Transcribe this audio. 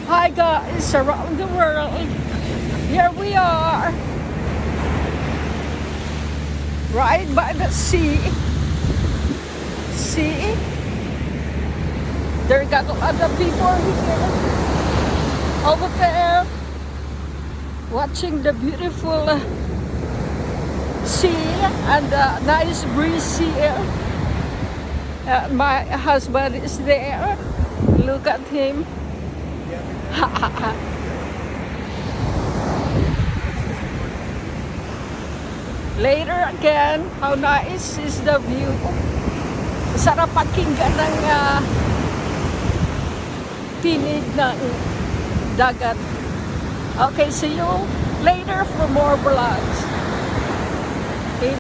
Hi guys around the world. Here we are. Right by the sea. See? There got a lot of people here. Over there. Watching the beautiful sea and the nice breeze here. My husband is there. Look at him. Later again, how nice is the view. Sarap pakinggan ng tinig ng dagat. Okay, see you later for more vlogs.